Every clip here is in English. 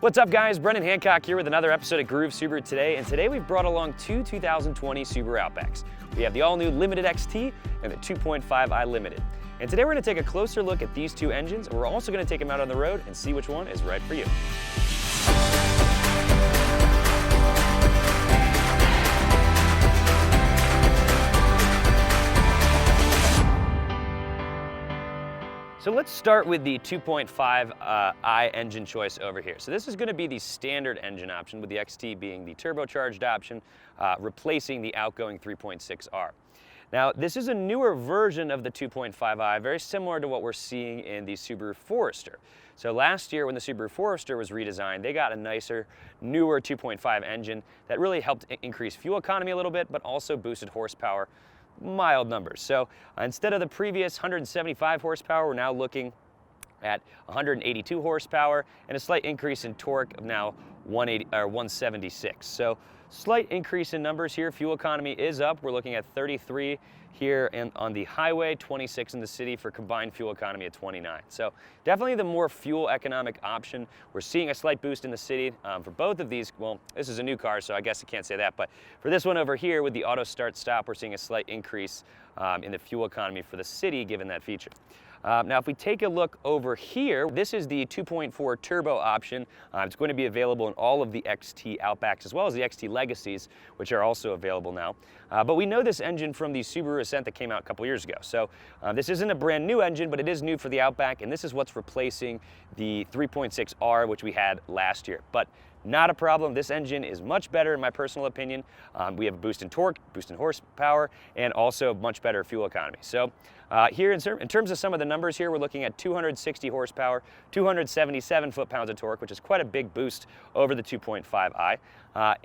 What's up guys, Brendan Hancock here with another episode of Groove Subaru today, and today we've brought along two 2020 Subaru Outbacks. We have the all-new Limited XT and the 2.5i Limited. And today we're going to take a closer look at these two engines, and we're also going to take them out on the road and see which one is right for you. So let's start with the 2.5i engine choice over here. So this is going to be the standard engine option, with the XT being the turbocharged option, replacing the outgoing 3.6R. Now, this is a newer version of the 2.5i, very similar to what we're seeing in the Subaru Forester. So last year when the Subaru Forester was redesigned, they got a nicer, newer 2.5 engine that really helped increase fuel economy a little bit, but also boosted horsepower, mild numbers. So instead of the previous 175 horsepower, we're now looking at 182 horsepower and a slight increase in torque of now 176. So slight increase in numbers here. Fuel economy is up. We're looking at 33 here and on the highway, 26 in the city for combined fuel economy at 29. So definitely the more fuel economic option. We're seeing a slight boost in the city for both of these. Well, this is a new car, so I guess I can't say that, but for this one over here with the auto start stop, we're seeing a slight increase in the fuel economy for the city given that feature. Now, if we take a look over here, this is the 2.4 turbo option. It's going to be available in all of the XT Outbacks as well as the XT Legacies, which are also available now. But we know this engine from the Subaru Ascent that came out a couple years ago. So this isn't a brand new engine, but it is new for the Outback, and this is what's replacing the 3.6R, which we had last year. But not a problem. This engine is much better in my personal opinion. We have a boost in torque, boost in horsepower, and also much better fuel economy. So here in terms of some of the numbers here, we're looking at 260 horsepower, 277 foot-pounds of torque, which is quite a big boost over the 2.5i.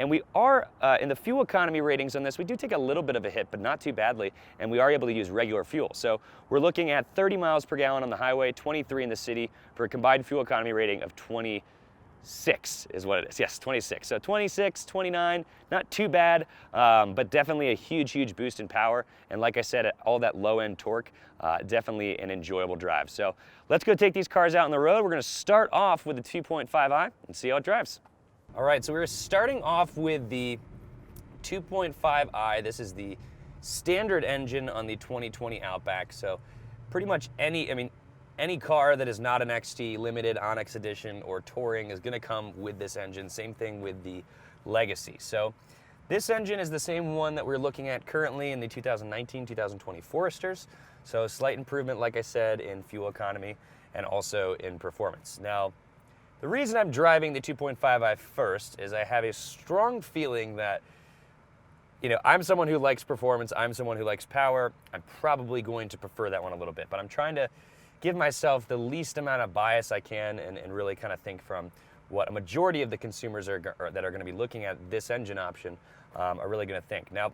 And we are, in the fuel economy ratings on this, we do take a little bit of a hit, but not too badly, and we are able to use regular fuel. So we're looking at 30 miles per gallon on the highway, 23 in the city, for a combined fuel economy rating of 26 is what it is. Yes, 26. So 26, 29, not too bad, but definitely a huge boost in power. And like I said, at all that low-end torque, definitely an enjoyable drive. So let's go take these cars out on the road. We're going to start off with the 2.5i and see how it drives. All right, so we're starting off with the 2.5i. This is the standard engine on the 2020 Outback. So pretty much any car that is not an XT, Limited, Onyx Edition, or Touring is going to come with this engine. Same thing with the Legacy. So this engine is the same one that we're looking at currently in the 2019-2020 Foresters. So slight improvement, like I said, in fuel economy and also in performance. Now, the reason I'm driving the 2.5i first is I have a strong feeling that, you know, I'm someone who likes performance, I'm someone who likes power. I'm probably going to prefer that one a little bit, but I'm trying to give myself the least amount of bias I can and really kind of think from what a majority of the consumers that are going to be looking at this engine option are really going to think. Now,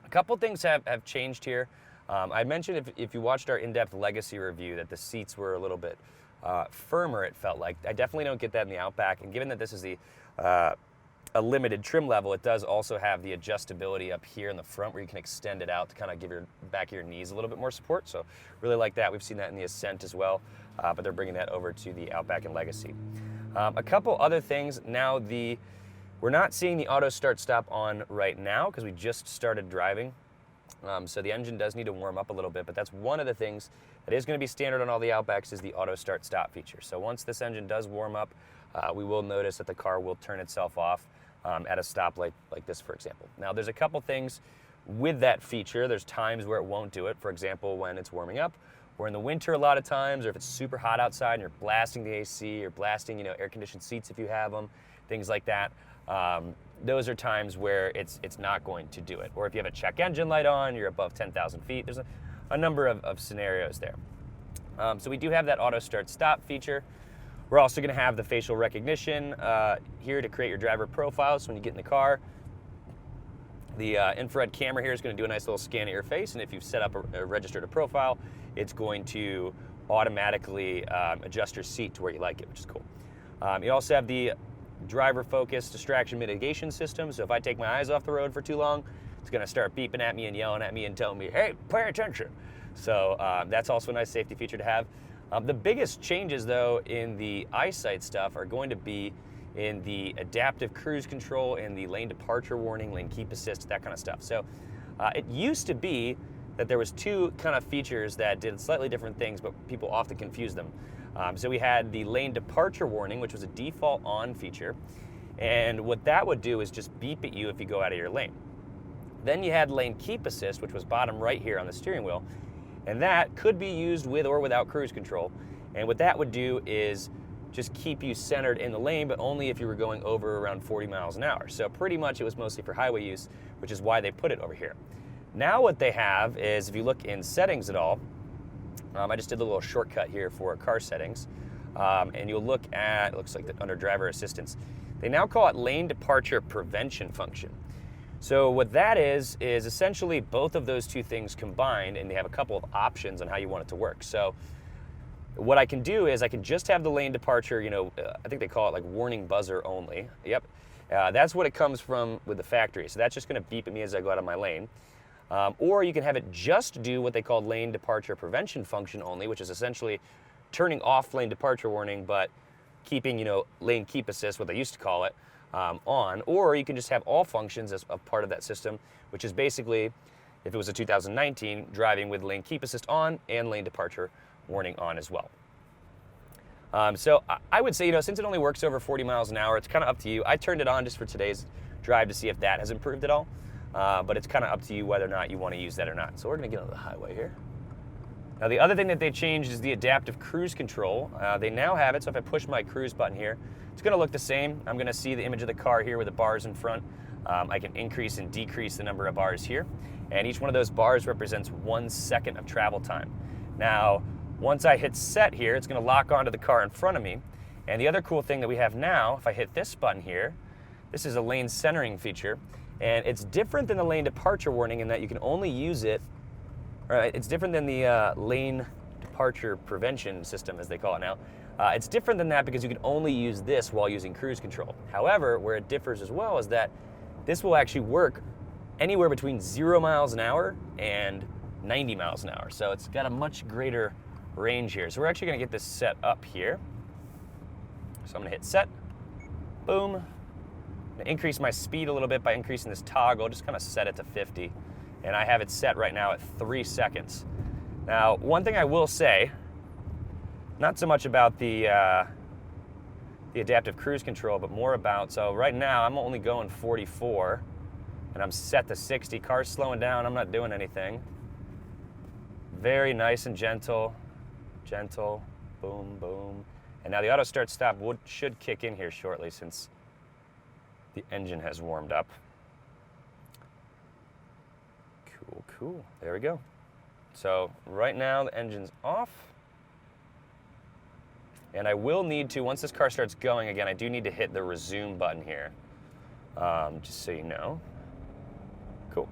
a couple things have changed here. I mentioned if you watched our in-depth Legacy review that the seats were a little bit firmer, it felt like. I definitely don't get that in the Outback, and given that this is a limited trim level, it does also have the adjustability up here in the front where you can extend it out to kind of give your back of your knees a little bit more support. So really like that. We've seen that in the Ascent as well, but they're bringing that over to the Outback and Legacy. A couple other things. Now we're not seeing the auto start stop on right now because we just started driving. So the engine does need to warm up a little bit, but that's one of the things that is going to be standard on all the Outbacks is the auto start stop feature. So once this engine does warm up, we will notice that the car will turn itself off at a stoplight like this, for example. Now, there's a couple things with that feature. There's times where it won't do it. For example, when it's warming up, or in the winter a lot of times, or if it's super hot outside and you're blasting the AC or blasting, air-conditioned seats if you have them, things like that. Those are times where it's not going to do it. Or if you have a check engine light on, you're above 10,000 feet. There's a number of scenarios there. So we do have that auto start stop feature. We're also going to have the facial recognition here to create your driver profile. So when you get in the car, the infrared camera here is going to do a nice little scan of your face, and if you've set up registered a profile, it's going to automatically adjust your seat to where you like it, which is cool. You also have the driver focus distraction mitigation system. So if I take my eyes off the road for too long, it's going to start beeping at me and yelling at me and telling me, hey, pay attention. So that's also a nice safety feature to have. The biggest changes, though, in the eyesight stuff are going to be in the adaptive cruise control, in the lane departure warning, lane keep assist, that kind of stuff. So it used to be that there was two kind of features that did slightly different things, but people often confuse them. So we had the lane departure warning, which was a default on feature. And what that would do is just beep at you if you go out of your lane. Then you had lane keep assist, which was bottom right here on the steering wheel. And that could be used with or without cruise control. And what that would do is just keep you centered in the lane, but only if you were going over around 40 miles an hour. So pretty much it was mostly for highway use, which is why they put it over here. Now what they have is, if you look in settings at all, I just did a little shortcut here for car settings, and you'll look at, it looks like under driver assistance, they now call it lane departure prevention function. So what that is essentially both of those two things combined, and they have a couple of options on how you want it to work. So what I can do is I can just have the lane departure, I think they call it like warning buzzer only. Yep, that's what it comes from with the factory. So that's just gonna beep at me as I go out of my lane. Or you can have it just do what they call lane departure prevention function only, which is essentially turning off lane departure warning, but keeping, lane keep assist, what they used to call it, on. Or you can just have all functions as a part of that system, which is basically, if it was a 2019, driving with lane keep assist on and lane departure warning on as well. So I would say, since it only works over 40 miles an hour, it's kind of up to you. I turned it on just for today's drive to see if that has improved at all. But it's kind of up to you whether or not you want to use that or not. So we're going to get on the highway here. Now the other thing that they changed is the adaptive cruise control. They now have it, so if I push my cruise button here, it's going to look the same. I'm going to see the image of the car here with the bars in front. I can increase and decrease the number of bars here. And each one of those bars represents 1 second of travel time. Now, once I hit set here, it's going to lock onto the car in front of me. And the other cool thing that we have now, if I hit this button here, this is a lane centering feature. And it's different than the lane departure warning in that you can only use it, right? It's different than the lane departure prevention system, as they call it now. It's different than that because you can only use this while using cruise control. However, where it differs as well is that this will actually work anywhere between 0 miles an hour and 90 miles an hour. So it's got a much greater range here. So we're actually gonna get this set up here. So I'm gonna hit set, boom. Increase my speed a little bit by increasing this toggle, just kind of set it to 50. And I have it set right now at 3 seconds. Now, one thing I will say, not so much about the adaptive cruise control, but more about, so right now I'm only going 44 and I'm set to 60. Car's slowing down, I'm not doing anything. Very nice and gentle, boom, boom. And now the auto start stop should kick in here shortly since the engine has warmed up. Cool, there we go. So right now the engine's off. And I will need to, once this car starts going again, I do need to hit the resume button here, just so you know. Cool.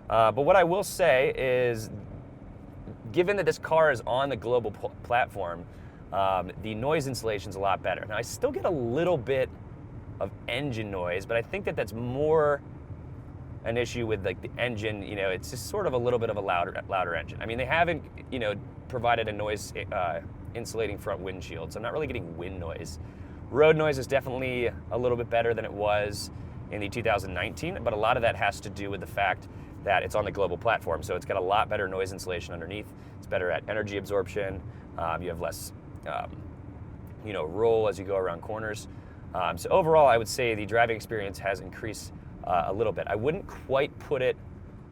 But what I will say is, given that this car is on the global platform, the noise insulation is a lot better. Now I still get a little bit of engine noise, but I think that that's more an issue with like the engine, it's just sort of a little bit of a louder engine. I mean, they haven't, provided a noise insulating front windshield, so I'm not really getting wind noise. Road noise is definitely a little bit better than it was in the 2019, but a lot of that has to do with the fact that it's on the global platform, so it's got a lot better noise insulation underneath. It's better at energy absorption. You have less, roll as you go around corners. So overall, I would say the driving experience has increased a little bit. I wouldn't quite put it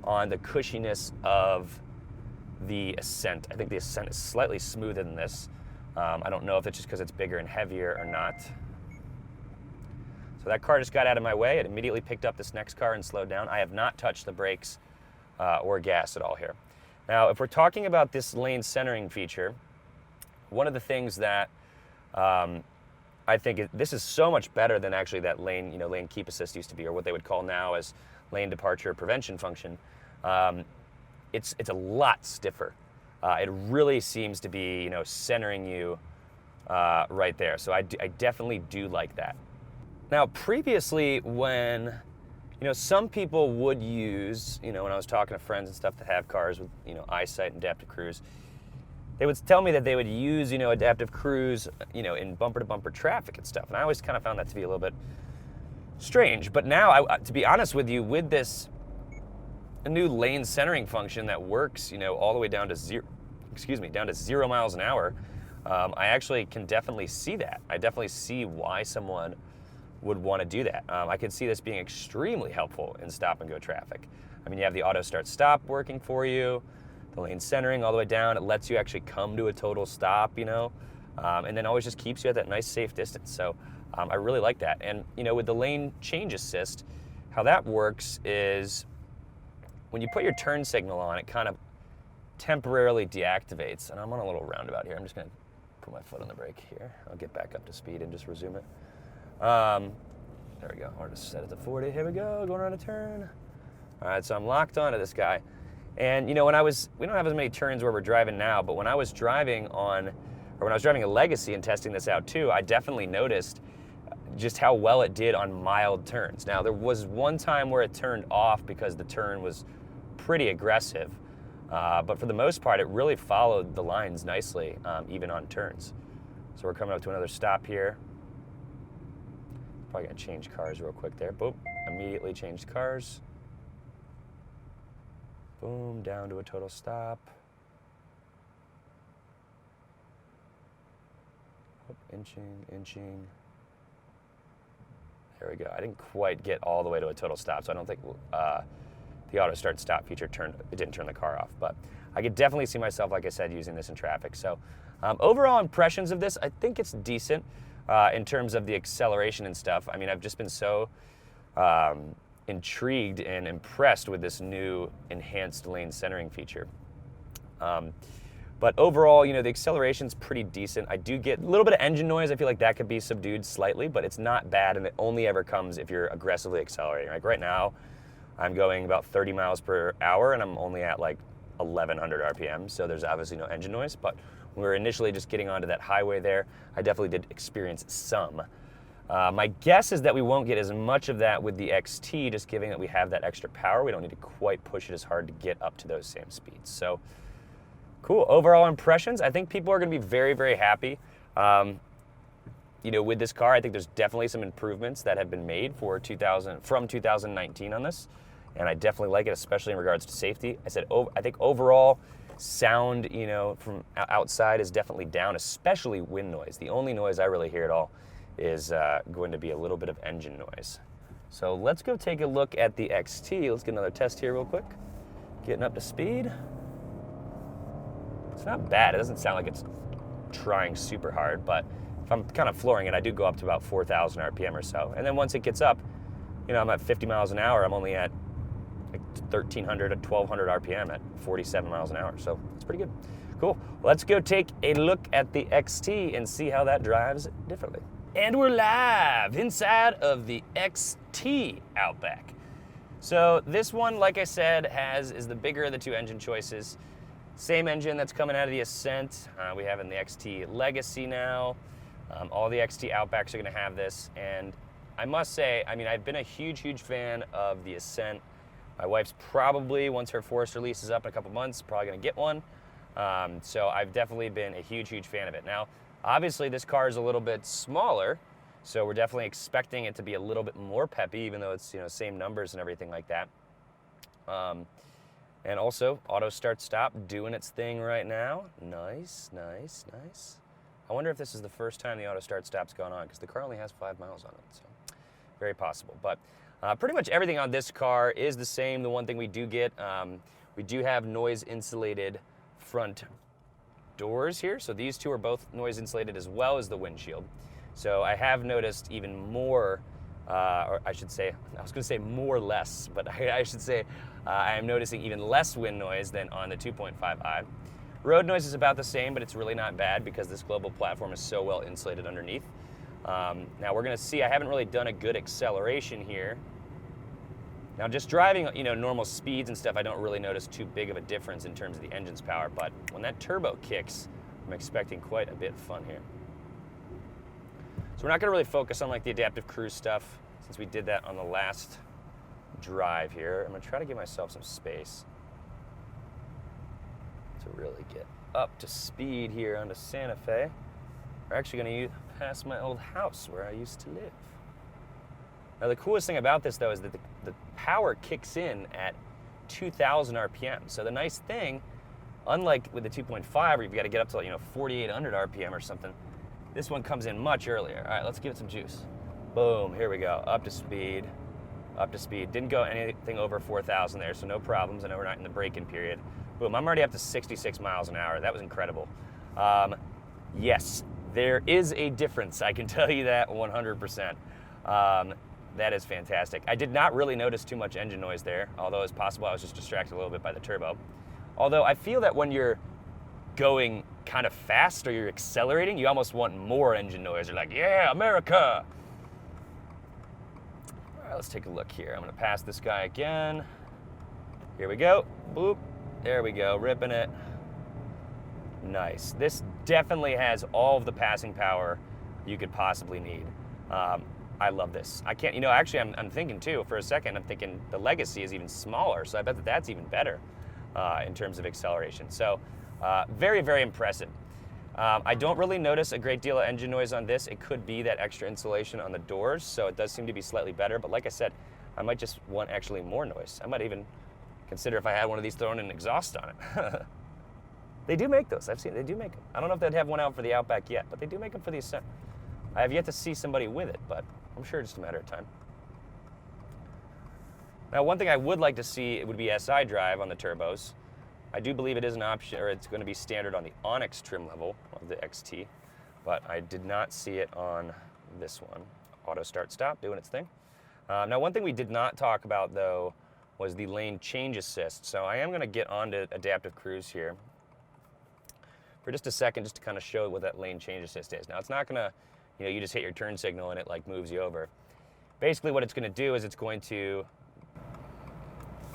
on the cushiness of the Ascent. I think the Ascent is slightly smoother than this. I don't know if it's just because it's bigger and heavier or not. So that car just got out of my way. It immediately picked up this next car and slowed down. I have not touched the brakes or gas at all here. Now, if we're talking about this lane centering feature, one of the things that I think this is so much better than actually that lane, lane keep assist used to be, or what they would call now as lane departure prevention function. It's a lot stiffer. It really seems to be, centering you right there. So I definitely do like that. Now, previously when, some people would use, when I was talking to friends and stuff that have cars with, eyesight and adaptive cruise, they would tell me that they would use, adaptive cruise, in bumper-to-bumper traffic and stuff. And I always kind of found that to be a little bit strange. But now, to be honest with you, with this new lane centering function that works, all the way down to down to 0 miles an hour, I actually can definitely see that. I definitely see why someone would want to do that. I could see this being extremely helpful in stop and go traffic. I mean, you have the auto start stop working for you, the lane centering all the way down. It lets you actually come to a total stop, and then always just keeps you at that nice safe distance. So I really like that. And with the lane change assist, how that works is when you put your turn signal on, it kind of temporarily deactivates. And I'm on a little roundabout here. I'm just gonna put my foot on the brake here. I'll get back up to speed and just resume it. There we go. I'll just set it to 40. Here we go, going around a turn. All right, so I'm locked onto this guy. And we don't have as many turns where we're driving now, but when I was driving a Legacy and testing this out too, I definitely noticed just how well it did on mild turns. Now, there was one time where it turned off because the turn was pretty aggressive, but for the most part, it really followed the lines nicely, even on turns. So we're coming up to another stop here. Probably gonna change cars real quick there. Boom, immediately changed cars. Boom, down to a total stop. Inching. There we go. I didn't quite get all the way to a total stop, so I don't think the auto start stop feature didn't turn the car off. But I could definitely see myself, like I said, using this in traffic. So overall impressions of this, I think it's decent in terms of the acceleration and stuff. I mean, I've just been so intrigued and impressed with this new enhanced lane centering feature. But overall, the acceleration's pretty decent. I do get a little bit of engine noise. I feel like that could be subdued slightly, but it's not bad, and it only ever comes if you're aggressively accelerating. Like right now, I'm going about 30 miles per hour, and I'm only at like 1,100 RPM, so there's obviously no engine noise. But when we were initially just getting onto that highway there, I definitely did experience some. My guess is that we won't get as much of that with the XT, just given that we have that extra power. We don't need to quite push it as hard to get up to those same speeds. So, cool. Overall impressions, I think people are going to be very, very happy. With this car, I think there's definitely some improvements that have been made from 2019 on this, and I definitely like it, especially in regards to safety. I think overall sound, from outside is definitely down, especially wind noise. The only noise I really hear at all is going to be a little bit of engine noise. So let's go take a look at the XT. Let's get another test here real quick. Getting up to speed. It's not bad. It doesn't sound like it's trying super hard, but if I'm kind of flooring it, I do go up to about 4,000 RPM or so. And then once it gets up, I'm at 50 miles an hour. I'm only at like 1,300 to 1,200 RPM at 47 miles an hour. So it's pretty good. Cool. Let's go take a look at the XT and see how that drives differently. And we're live inside of the XT Outback. So this one, like I said, is the bigger of the two engine choices. Same engine that's coming out of the Ascent. We have in the XT Legacy now. All the XT Outbacks are going to have this. And I must say, I've been a huge fan of the Ascent. My wife's probably, once her Forester lease is up in a couple months, probably going to get one. So I've definitely been a huge fan of it. Now, obviously, this car is a little bit smaller, so we're definitely expecting it to be a little bit more peppy, even though it's same numbers and everything like that. And also, auto start stop doing its thing right now. Nice. I wonder if this is the first time the auto start stop's gone on, because the car only has 5 miles on it, so very possible. But pretty much everything on this car is the same. The one thing we do get, we do have noise insulated front doors here. So these two are both noise insulated as well as the windshield. So I have noticed even more, or I should say, I was going to say more less, but I should say I am noticing even less wind noise than on the 2.5i. Road noise is about the same, but it's really not bad because this global platform is so well insulated underneath. Now we're going to see, I haven't really done a good acceleration here. Now just driving, normal speeds and stuff, I don't really notice too big of a difference in terms of the engine's power, but when that turbo kicks, I'm expecting quite a bit of fun here. So we're not gonna really focus on like the adaptive cruise stuff since we did that on the last drive here. I'm gonna try to give myself some space to really get up to speed here onto Santa Fe. We're actually going to pass my old house where I used to live. Now the coolest thing about this though is that the power kicks in at 2,000 RPM. So the nice thing, unlike with the 2.5 where you've got to get up to 4,800 RPM or something, this one comes in much earlier. All right, let's give it some juice. Boom, here we go, up to speed, up to speed. Didn't go anything over 4,000 there, so no problems. I know we're not in the break-in period. Boom, I'm already up to 66 miles an hour. That was incredible. Yes, there is a difference. I can tell you that 100%. That is fantastic. I did not really notice too much engine noise there, although it's possible I was just distracted a little bit by the turbo. Although I feel that when you're going kind of fast or you're accelerating, you almost want more engine noise. You're like, yeah, America. All right, let's take a look here. I'm gonna pass this guy again. Here we go, boop. There we go, ripping it. Nice. This definitely has all of the passing power you could possibly need. I love this. I can't, actually I'm thinking too, for a second, I'm thinking the Legacy is even smaller, so I bet that that's even better in terms of acceleration. So very, very impressive. I don't really notice a great deal of engine noise on this. It could be that extra insulation on the doors, so it does seem to be slightly better, but like I said, I might just want actually more noise. I might even consider if I had one of these throwing an exhaust on it. They do make those. I've seen they do make them. I don't know if they'd have one out for the Outback yet, but they do make them for the Ascent. I have yet to see somebody with it, but I'm sure it's just a matter of time. Now, one thing I would like to see, it would be SI drive on the turbos. I do believe it is an option, or it's going to be standard on the Onyx trim level of the XT, but I did not see it on this one. Auto start stop, doing its thing. Now, one thing we did not talk about though was the lane change assist. So I am going to get onto adaptive cruise here for just a second, just to kind of show what that lane change assist is. Now, it's not going to, you just hit your turn signal and it like moves you over. Basically what it's going to do is it's going to,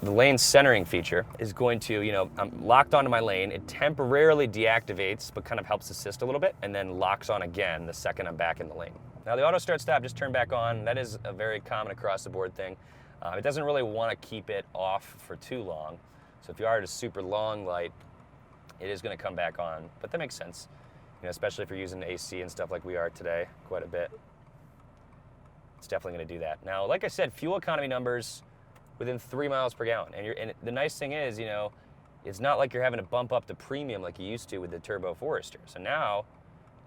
the lane centering feature is going to, I'm locked onto my lane, it temporarily deactivates but kind of helps assist a little bit and then locks on again the second I'm back in the lane. Now the auto start stop just turned back on. That is a very common across the board thing. It doesn't really want to keep it off for too long. So if you are at a super long light, it is going to come back on, but that makes sense. Especially if you're using AC and stuff like we are today quite a bit. It's definitely going to do that. Now, like I said, fuel economy numbers within 3 miles per gallon. And the nice thing is, it's not like you're having to bump up the premium like you used to with the Turbo Forester. So now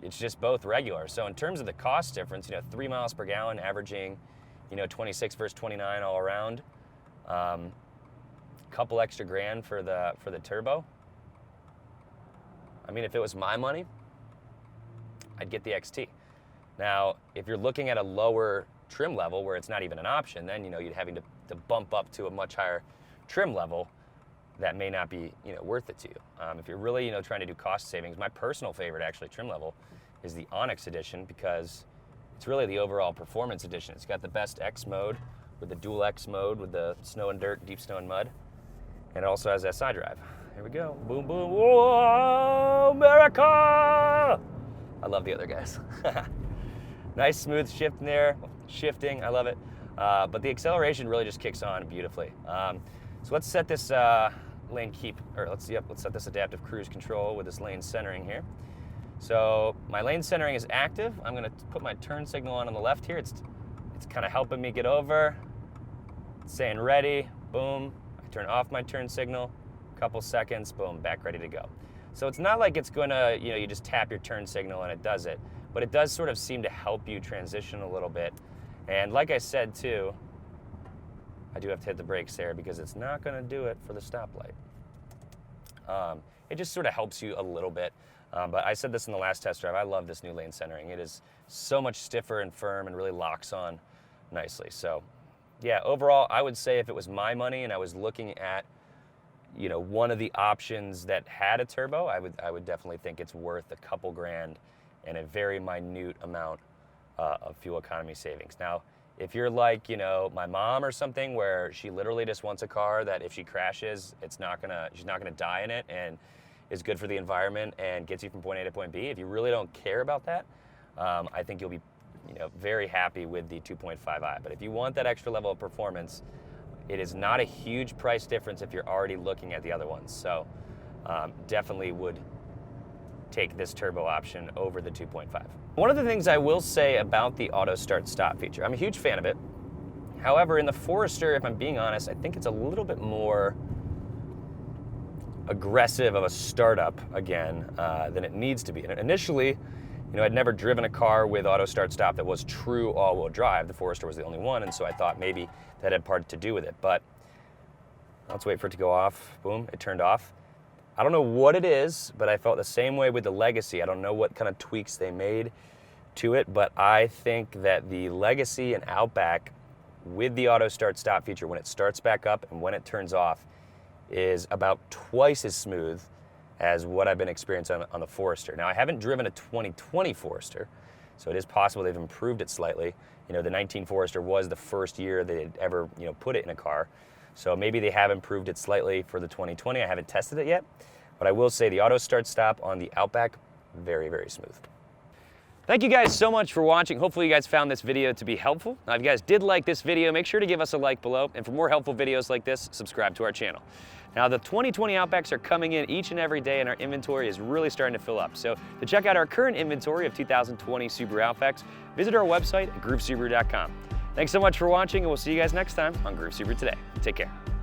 it's just both regular. So in terms of the cost difference, 3 miles per gallon averaging, 26 versus 29 all around. Couple extra grand for the turbo. I mean, if it was my money, I'd get the XT. Now, if you're looking at a lower trim level where it's not even an option, then you'd having to bump up to a much higher trim level. That may not be worth it to you. If you're really trying to do cost savings, my personal favorite actually trim level is the Onyx edition because it's really the overall performance edition. It's got the best X mode with the dual X mode with the snow and dirt, deep snow and mud, and it also has SI drive. Here we go, boom, boom, whoa, America! I love the other guys. Nice smooth shift in there, shifting, I love it. But the acceleration really just kicks on beautifully. So let's set this let's set this adaptive cruise control with this lane centering here. So my lane centering is active. I'm gonna put my turn signal on the left here. It's kind of helping me get over. It's saying ready, boom. I turn off my turn signal, couple seconds, boom, back ready to go. So it's not like it's gonna, you just tap your turn signal and it does it, but it does sort of seem to help you transition a little bit. And like I said too, I do have to hit the brakes there because it's not gonna do it for the stoplight. It just sort of helps you a little bit. But I said this in the last test drive, I love this new lane centering. It is so much stiffer and firm and really locks on nicely. So yeah, overall, I would say if it was my money and I was looking at one of the options that had a turbo, I would definitely think it's worth a couple grand and a very minute amount of fuel economy savings. Now, if you're like, my mom or something where she literally just wants a car that if she crashes, she's not gonna die in it and is good for the environment and gets you from point A to point B, if you really don't care about that, I think you'll be very happy with the 2.5i. But if you want that extra level of performance, it is not a huge price difference if you're already looking at the other ones. So definitely would take this turbo option over the 2.5. One of the things I will say about the auto start stop feature, I'm a huge fan of it. However, in the Forester, if I'm being honest, I think it's a little bit more aggressive of a startup again than it needs to be. And initially, you know, I'd never driven a car with auto start stop that was true all-wheel drive. The Forester was the only one, and so I thought maybe that had part to do with it. But let's wait for it to go off. Boom, it turned off. I don't know what it is, but I felt the same way with the Legacy. I don't know what kind of tweaks they made to it, but I think that the Legacy and Outback with the auto start stop feature, when it starts back up and when it turns off, is about twice as smooth as what I've been experiencing on the Forester. Now, I haven't driven a 2020 Forester, so it is possible they've improved it slightly. You know, the 19 Forester was the first year they had ever, you know, put it in a car. So maybe they have improved it slightly for the 2020. I haven't tested it yet, but I will say the auto start stop on the Outback, very, very smooth. Thank you guys so much for watching. Hopefully you guys found this video to be helpful. Now, if you guys did like this video, make sure to give us a like below. And for more helpful videos like this, subscribe to our channel. Now, the 2020 Outbacks are coming in each and every day, and our inventory is really starting to fill up. So to check out our current inventory of 2020 Subaru Outbacks, visit our website at groovesubaru.com. Thanks so much for watching, and we'll see you guys next time on Groove Subaru Today. Take care.